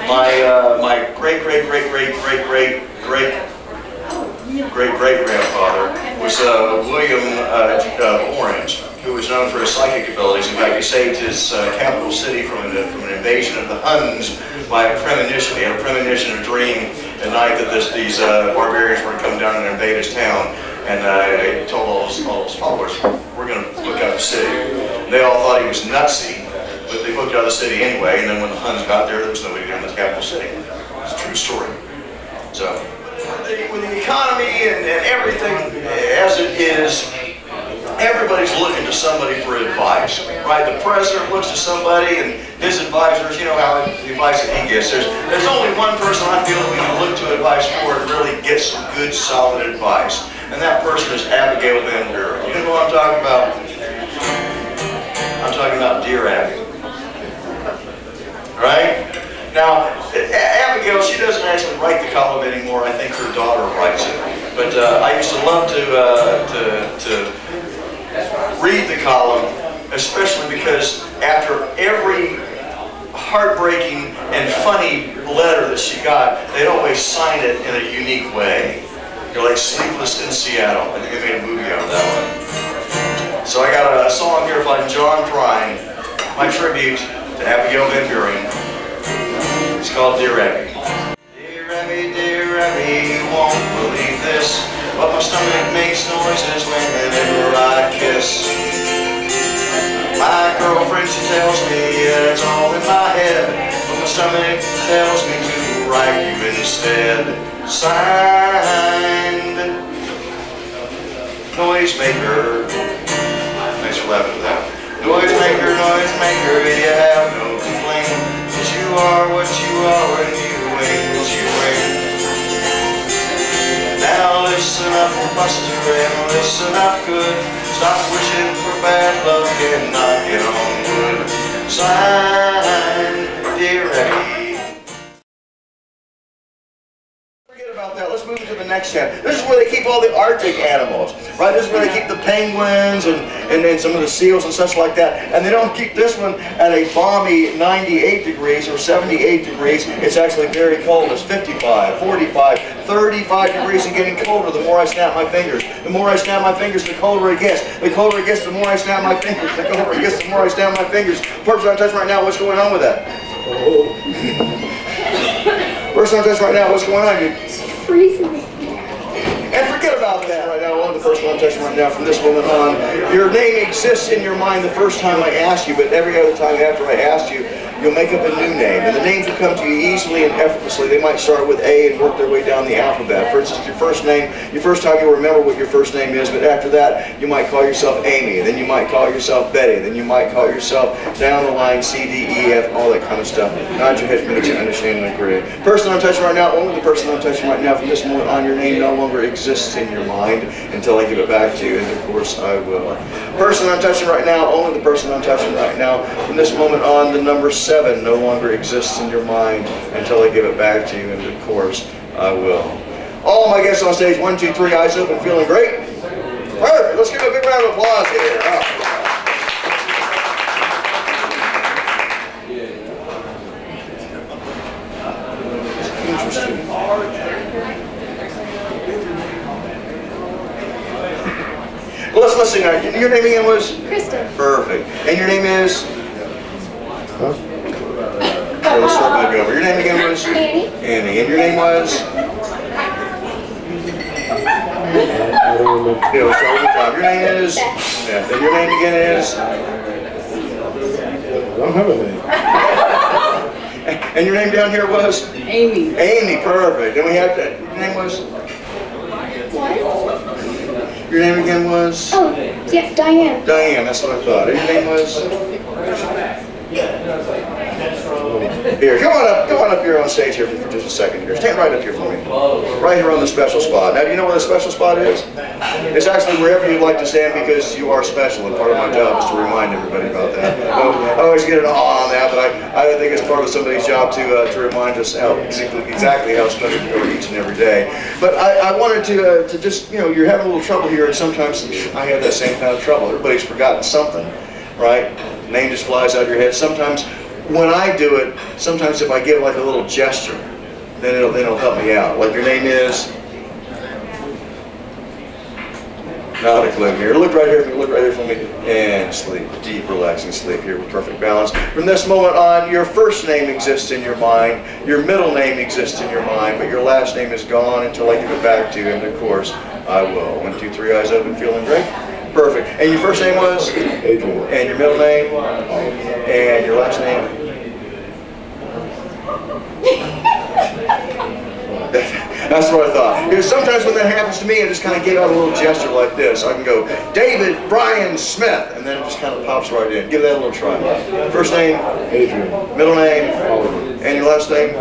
My great-great-great-great-great-great-great-grandfather was William Orange, who was known for his psychic abilities. In fact, he saved his capital city from an invasion of the Huns by a premonition. He had a premonition, a dream at night that these barbarians were going to come down and invade his town. And he told all his followers, we're going to book out the city. They all thought he was nutsy, but they booked out the city anyway. And then when the Huns got there was nobody in the capital city. It's a true story. So, with the economy and everything as it is, everybody's looking to somebody for advice, right? The president looks to somebody, and his advisors, you know how the advice that he gets. There's only one person I feel that we can look to advice for and really get some good, solid advice, and that person is Abigail Van Buren. You know what I'm talking about? I'm talking about Dear Abby, right? Now, Abigail, she doesn't actually write the column anymore. I think her daughter writes it. But I used to love to read the column, especially because after every heartbreaking and funny letter that she got, they'd always sign it in a unique way. You're like Sleepless in Seattle. I think they made a movie out of that one. So I got a song here by John Prine, my tribute to Abigail Van Buren. It's called Dear Abby. Dear Abby, you won't believe this, but my stomach makes noises whenever I kiss. My girlfriend, she tells me that it's all in my head, but my stomach tells me to write you instead. Signed, Noisemaker. Thanks for laughing at that. Noisemaker, noisemaker, you have no complaint. You are what you are and you ain't what you ain't. Now listen up, Buster, and listen up good. Stop wishing for bad luck and knock it on wood. Signed, Dear Abby. Forget about that. Let's move to the next tab. This is where they keep all the Arctic animals, right? This is where they keep the penguins and some of the seals and such like that. And they don't keep this one at a balmy 98 degrees or 78 degrees. It's actually very cold. It's 55, 45, 35 degrees and getting colder the more I snap my fingers. The more I snap my fingers, the colder it gets. The colder it gets, the more I snap my fingers. The colder it gets, the more I snap my fingers. Person I'm touching right now, what's going on with that? Person I'm touching right now, what's going on, dude? It's freezing. And forget about that right now. The person I'm touching right now from this moment on. Your name exists in your mind the first time I asked you, but every other time after I asked you, you'll make up a new name. And the names will come to you easily and effortlessly. They might start with A and work their way down the alphabet. For instance, your first name, your first time you'll remember what your first name is, but after that, you might call yourself Amy, and then you might call yourself Betty, then you might call yourself down the line C, D, E, F, all that kind of stuff. Nod your head for me to understand and agree. Person I'm touching right now, only the person I'm touching right now from this moment on, your name no longer exists in your mind until I give it back to you, and of course I will. Person I'm touching right now, only the person I'm touching right now, from this moment on, the number 7 no longer exists in your mind until I give it back to you, and of course I will. All my guests on stage, 1, 2, 3, eyes open, feeling great? Perfect. Let's give a big round of applause here. Interesting. Well, let's see now. Your name again was? Kristen. Perfect. And your name is? Huh? Okay, let's start back over. Your name again was? Annie. Annie. And your name was? Yeah, let's start one time. Your name is? Yeah. And your name again is? I don't have a name. And your name down here was? Amy. Amy, perfect. And we have that. Your name was? What? Your name again was? Oh, yeah, Diane. Diane, that's what I thought. And your name was? Here, come on up here on stage here for just a second here. Stand right up here for me. Right here on the special spot. Now, do you know where the special spot is? It's actually wherever you'd like to stand because you are special, and part of my job is to remind everybody about that. I always get it all on that, but I think it's part of somebody's job to remind us how exactly how special we are each and every day. But I wanted to just, you know, you're having a little trouble here, and sometimes I have that same kind of trouble. Everybody's forgotten something, right? Name just flies out of your head. Sometimes when I do it, sometimes if I give like a little gesture, then it'll help me out. Like your name is. Not a clue here. Look right here. Look right here for me. And sleep. Deep, relaxing sleep here with perfect balance. From this moment on, your first name exists in your mind. Your middle name exists in your mind, but your last name is gone until I give it back to you. And of course, I will. 1, 2, 3, eyes open, feeling great. Perfect. And your first name was? Adrian. And your middle name? And your last name? That's what I thought. Because sometimes when that happens to me, I just kind of give out a little gesture like this. I can go, David Bryan Smith, and then it just kind of pops right in. Give that a little try. First name? Adrian. Middle name? Oliver. And your last name?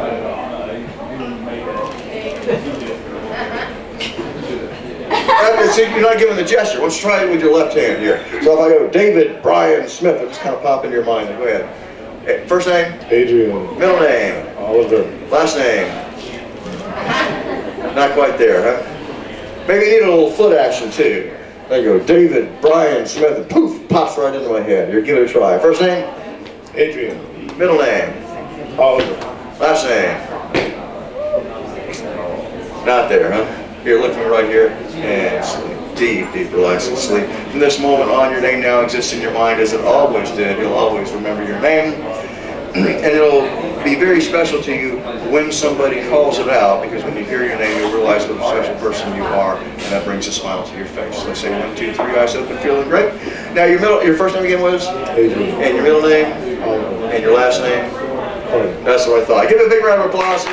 See, you're not giving the gesture. Let's try it with your left hand here. So if I go, David Bryan Smith, it'll just kind of pop into your mind. Go ahead. First name? Adrian. Middle name? Oliver. Last name? Not quite there, huh? Maybe you need a little foot action too. There you go, David Bryan Smith, and poof, pops right into my head. Here, give it a try. First name? Adrian. Middle name? Oliver. Last name? Not there, huh? Here, look at me right here, and sleep. Deep, deep, relaxing sleep. From this moment on, your name now exists in your mind as it always did. You'll always remember your name, and it'll be very special to you when somebody calls it out, because when you hear your name, you'll realize what a special person you are, and that brings a smile to your face. So let's say 1, 2, 3, eyes open, feeling great. Now your first name again was? Adrian. And your middle name? Oliver. And your last name? Carter. That's what I thought. Give it a big round of applause.